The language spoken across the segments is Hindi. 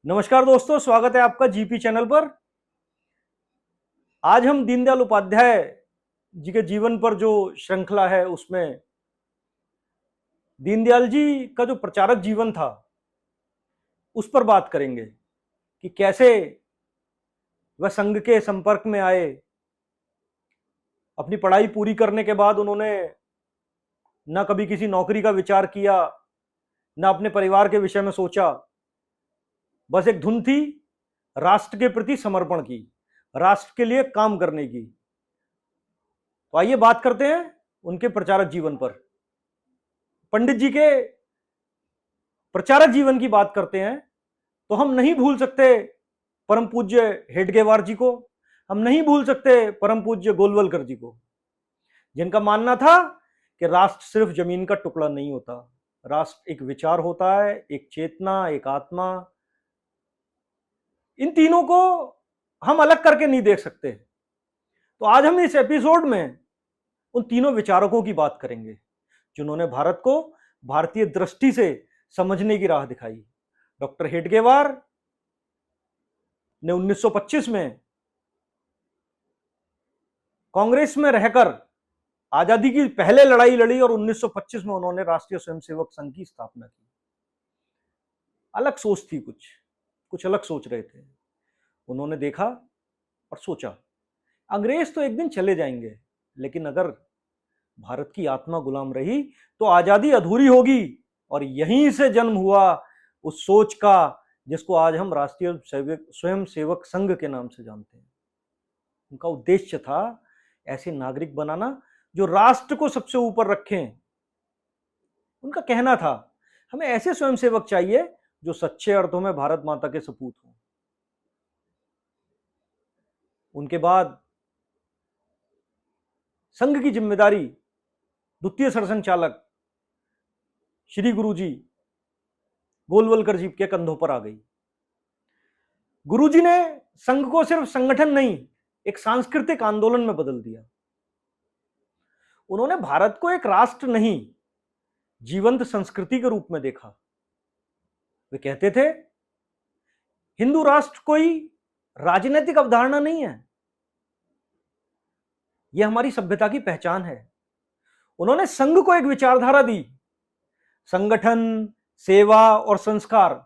नमस्कार दोस्तों, स्वागत है आपका जीपी चैनल पर। आज हम दीनदयाल उपाध्याय जी के जीवन पर जो श्रृंखला है उसमें दीनदयाल जी का जो प्रचारक जीवन था उस पर बात करेंगे कि कैसे वह संघ के संपर्क में आए। अपनी पढ़ाई पूरी करने के बाद उन्होंने न कभी किसी नौकरी का विचार किया, न अपने परिवार के विषय में सोचा। बस एक धुन थी राष्ट्र के प्रति समर्पण की, राष्ट्र के लिए काम करने की। तो आइए बात करते हैं उनके प्रचारक जीवन पर। पंडित जी के प्रचारक जीवन की बात करते हैं तो हम नहीं भूल सकते परम पूज्य हेडगेवार जी को, हम नहीं भूल सकते परम पूज्य गोलवलकर जी को, जिनका मानना था कि राष्ट्र सिर्फ जमीन का टुकड़ा नहीं होता, राष्ट्र एक विचार होता है, एक चेतना, एक आत्मा। इन तीनों को हम अलग करके नहीं देख सकते। तो आज हम इस एपिसोड में उन तीनों विचारकों की बात करेंगे जिन्होंने भारत को भारतीय दृष्टि से समझने की राह दिखाई। डॉक्टर हेडगेवार ने 1925 में कांग्रेस में रहकर आजादी की पहले लड़ाई लड़ी और 1925 में उन्होंने राष्ट्रीय स्वयंसेवक संघ की स्थापना की। अलग सोच थी, कुछ अलग सोच रहे थे। उन्होंने देखा और सोचा अंग्रेज तो एक दिन चले जाएंगे, लेकिन अगर भारत की आत्मा गुलाम रही तो आजादी अधूरी होगी। और यहीं से जन्म हुआ उस सोच का जिसको आज हम राष्ट्रीय स्वयंसेवक संघ के नाम से जानते हैं। उनका उद्देश्य था ऐसे नागरिक बनाना जो राष्ट्र को सबसे ऊपर रखें। उनका कहना था हमें ऐसे स्वयंसेवक चाहिए जो सच्चे अर्थों में भारत माता के सपूत हों। उनके बाद संघ की जिम्मेदारी द्वितीय सरसंघचालक श्री गुरुजी गोलवलकर जी के कंधों पर आ गई। गुरुजी ने संघ को सिर्फ संगठन नहीं, एक सांस्कृतिक आंदोलन में बदल दिया। उन्होंने भारत को एक राष्ट्र नहीं, जीवंत संस्कृति के रूप में देखा। वे कहते थे हिंदू राष्ट्र कोई राजनीतिक अवधारणा नहीं है, यह हमारी सभ्यता की पहचान है। उन्होंने संघ को एक विचारधारा दी, संगठन, सेवा और संस्कार।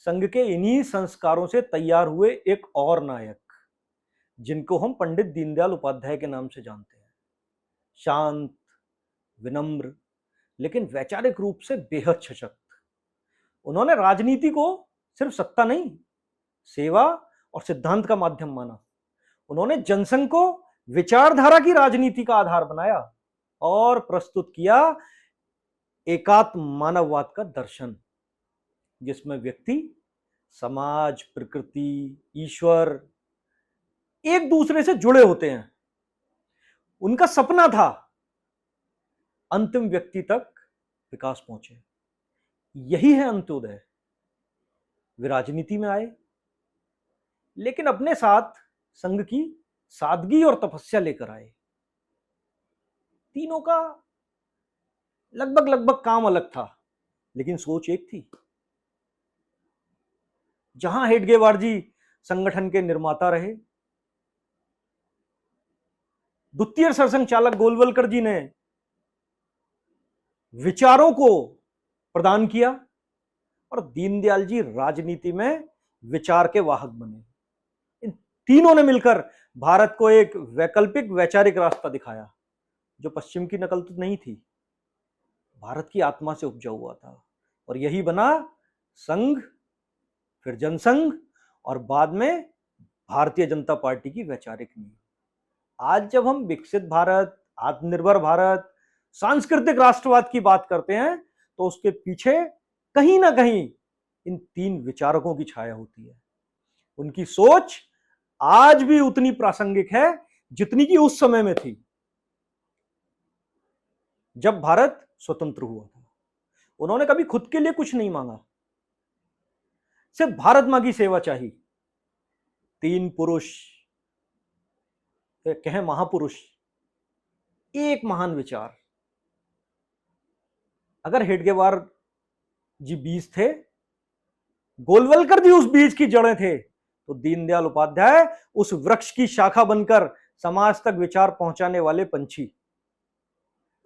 संघ के इन्हीं संस्कारों से तैयार हुए एक और नायक जिनको हम पंडित दीनदयाल उपाध्याय के नाम से जानते हैं। शांत, विनम्र, लेकिन वैचारिक रूप से बेहद सशक्त। उन्होंने राजनीति को सिर्फ सत्ता नहीं, सेवा और सिद्धांत का माध्यम माना। उन्होंने जनसंघ को विचारधारा की राजनीति का आधार बनाया और प्रस्तुत किया एकात्म मानववाद का दर्शन, जिसमें व्यक्ति, समाज, प्रकृति, ईश्वर एक दूसरे से जुड़े होते हैं। उनका सपना था अंतिम व्यक्ति तक विकास पहुंचे। यही है अंत्योदय। वे राजनीति में आए, लेकिन अपने साथ संघ की सादगी और तपस्या लेकर आए। तीनों का लगभग काम अलग था, लेकिन सोच एक थी। जहां हेडगेवार जी संगठन के निर्माता रहे, द्वितीय सरसंघचालक गोलवलकर जी ने विचारों को प्रदान किया और दीनदयाल जी राजनीति में विचार के वाहक बने। इन तीनों ने मिलकर भारत को एक वैकल्पिक वैचारिक रास्ता दिखाया जो पश्चिम की नकल तो नहीं थी, भारत की आत्मा से उपजा हुआ था। और यही बना संघ, फिर जनसंघ और बाद में भारतीय जनता पार्टी की वैचारिक नींव। आज जब हम विकसित भारत, आत्मनिर्भर भारत, सांस्कृतिक राष्ट्रवाद की बात करते हैं तो उसके पीछे कहीं ना कहीं इन तीन विचारकों की छाया होती है। उनकी सोच आज भी उतनी प्रासंगिक है जितनी कि उस समय में थी जब भारत स्वतंत्र हुआ था। उन्होंने कभी खुद के लिए कुछ नहीं मांगा, सिर्फ भारत मां की सेवा चाहिए। तीन पुरुष, कहें महापुरुष, एक महान विचार। अगर हेडगेवार जी 20 थे, गोलवलकर जी उस बीज की जड़ें थे, तो दीनदयाल उपाध्याय उस वृक्ष की शाखा बनकर समाज तक विचार पहुंचाने वाले पंछी।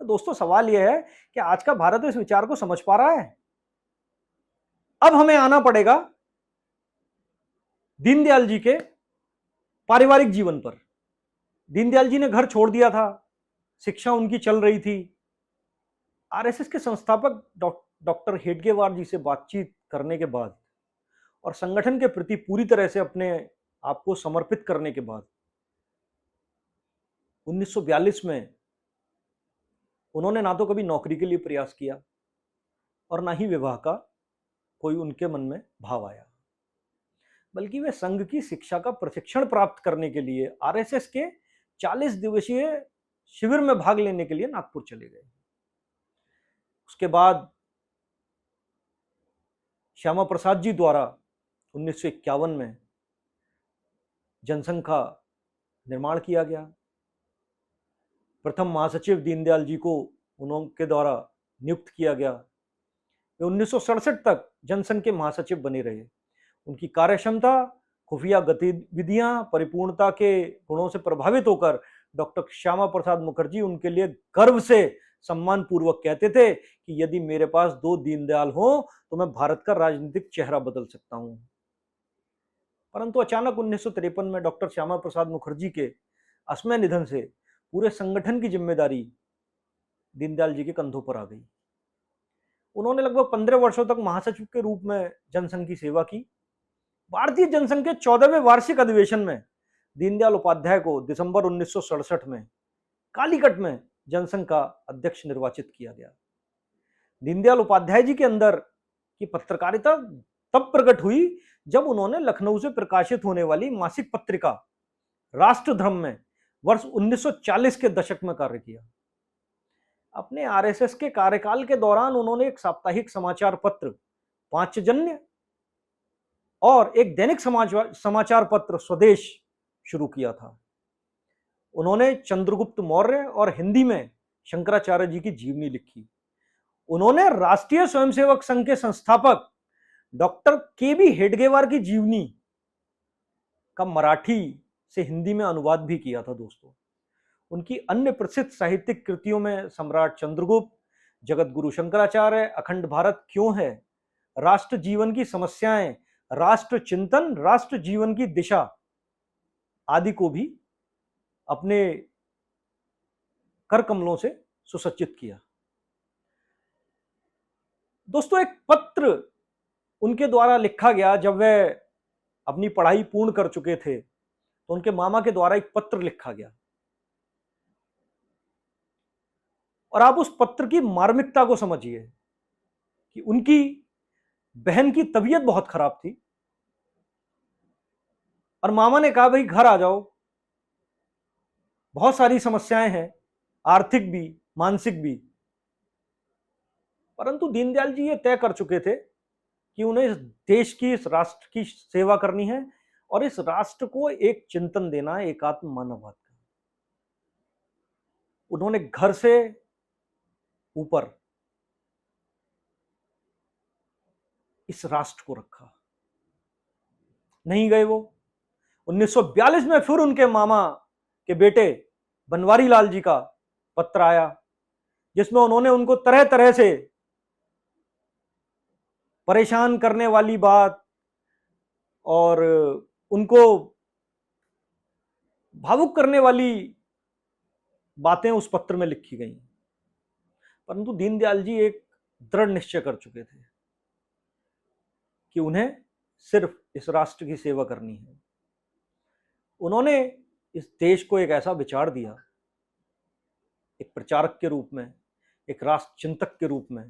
तो दोस्तों सवाल यह है कि आज का भारत इस विचार को समझ पा रहा है? अब हमें आना पड़ेगा दीनदयाल जी के पारिवारिक जीवन पर। दीनदयाल जी ने घर छोड़ दिया था, शिक्षा उनकी चल रही थी। आरएसएस के संस्थापक डॉक्टर हेडगेवार जी से बातचीत करने के बाद और संगठन के प्रति पूरी तरह से अपने आप को समर्पित करने के बाद 1942 में उन्होंने ना तो कभी नौकरी के लिए प्रयास किया और ना ही विवाह का कोई उनके मन में भाव आया, बल्कि वे संघ की शिक्षा का प्रशिक्षण प्राप्त करने के लिए आरएसएस के 40 दिवसीय शिविर में भाग लेने के लिए नागपुर चले गए। उसके बाद श्यामा प्रसाद जी द्वारा 1951 में जनसंघ का निर्माण किया गया। प्रथम महासचिव दीनदयाल जी को उनके द्वारा नियुक्त किया गया। वे 1967 तक जनसंघ के महासचिव बने रहे। उनकी कार्यक्षमता, खुफिया गतिविधियां, परिपूर्णता के गुणों से प्रभावित होकर डॉक्टर श्यामा प्रसाद मुखर्जी उनके लिए गर्व से सम्मान पूर्वक कहते थे कि यदि मेरे पास 2 दीनदयाल हो तो मैं भारत का राजनीतिक चेहरा बदल सकता हूं। परंतु अचानक 1953 में डॉक्टर श्यामा प्रसाद मुखर्जी के असमय निधन से पूरे संगठन की जिम्मेदारी दीनदयाल जी के कंधों पर आ गई। उन्होंने लगभग 15 वर्षों तक महासचिव के रूप में जनसंघ की सेवा की। भारतीय जनसंघ के 14वें वार्षिक अधिवेशन में दीनदयाल उपाध्याय को दिसंबर 1967 में कालीकट में जनसंघ का अध्यक्ष निर्वाचित किया गया। दीनदयाल उपाध्याय जी के अंदर की पत्रकारिता तब प्रकट हुई जब उन्होंने लखनऊ से प्रकाशित होने वाली मासिक पत्रिका राष्ट्रधर्म में वर्ष 1940 के दशक में कार्य किया। अपने आरएसएस के कार्यकाल के दौरान उन्होंने एक साप्ताहिक समाचार पत्र पांचजन्य और एक दैनिक समाचार पत्र स्वदेश शुरू किया था। उन्होंने चंद्रगुप्त मौर्य और हिंदी में शंकराचार्य जी की जीवनी लिखी। उन्होंने राष्ट्रीय स्वयंसेवक संघ के संस्थापक डॉक्टर केबी हेडगेवार की जीवनी का मराठी से हिंदी में अनुवाद भी किया था। दोस्तों, उनकी अन्य प्रसिद्ध साहित्यिक कृतियों में सम्राट चंद्रगुप्त, जगत गुरु शंकराचार्य, अखंड भारत क्यों है, राष्ट्र जीवन की समस्याएं, राष्ट्र चिंतन, राष्ट्र जीवन की दिशा आदि को भी अपने कर कमलों से सुसज्जित किया। दोस्तों, एक पत्र उनके द्वारा लिखा गया जब वे अपनी पढ़ाई पूर्ण कर चुके थे, तो उनके मामा के द्वारा एक पत्र लिखा गया और आप उस पत्र की मार्मिकता को समझिए कि उनकी बहन की तबीयत बहुत खराब थी और मामा ने कहा, भाई घर आ जाओ, बहुत सारी समस्याएं हैं, आर्थिक भी मानसिक भी। परंतु दीनदयाल जी ये तय कर चुके थे कि उन्हें इस देश की, इस राष्ट्र की सेवा करनी है और इस राष्ट्र को एक चिंतन देना है, एकात्म मानववाद का। उन्होंने घर से ऊपर इस राष्ट्र को रखा। नहीं गए वो। 1942 में फिर उनके मामा के बेटे बनवारी लाल जी का पत्र आया, जिसमें उन्होंने उनको तरह तरह से परेशान करने वाली बात और उनको भावुक करने वाली बातें उस पत्र में लिखी गई। परंतु दीनदयाल जी एक दृढ़ निश्चय कर चुके थे कि उन्हें सिर्फ इस राष्ट्र की सेवा करनी है। उन्होंने इस देश को एक ऐसा विचार दिया, एक प्रचारक के रूप में, एक राष्ट्र चिंतक के रूप में,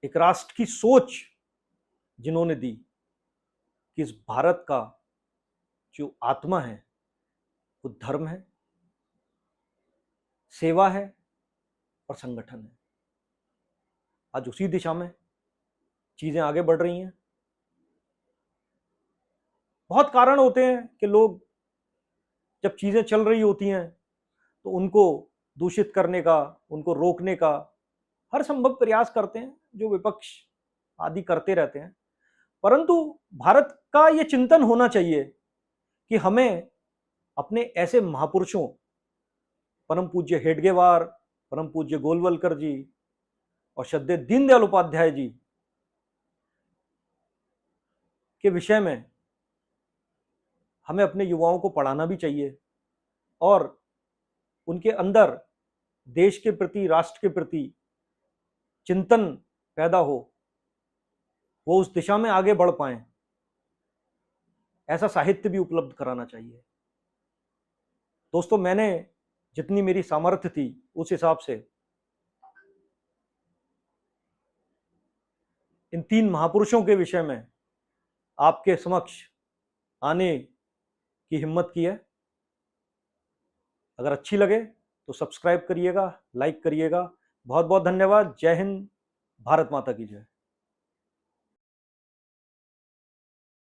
एक राष्ट्र की सोच जिन्होंने दी कि इस भारत का जो आत्मा है वो धर्म है, सेवा है और संगठन है। आज उसी दिशा में चीजें आगे बढ़ रही हैं। बहुत कारण होते हैं कि लोग जब चीजें चल रही होती हैं तो उनको दूषित करने का, उनको रोकने का हर संभव प्रयास करते हैं, जो विपक्ष आदि करते रहते हैं, परंतु भारत का ये चिंतन होना चाहिए कि हमें अपने ऐसे महापुरुषों, परम पूज्य हेडगेवार, परम पूज्य गोलवलकर जी और श्रद्धेय दीनदयाल उपाध्याय जी के विषय में हमें अपने युवाओं को पढ़ाना भी चाहिए और उनके अंदर देश के प्रति, राष्ट्र के प्रति चिंतन पैदा हो, वो उस दिशा में आगे बढ़ पाए, ऐसा साहित्य भी उपलब्ध कराना चाहिए। दोस्तों, मैंने जितनी मेरी सामर्थ्य थी उस हिसाब से इन 3 महापुरुषों के विषय में आपके समक्ष आने की हिम्मत की है। अगर अच्छी लगे तो सब्सक्राइब करिएगा, लाइक करिएगा। बहुत बहुत धन्यवाद। जय हिंद, भारत माता की जय।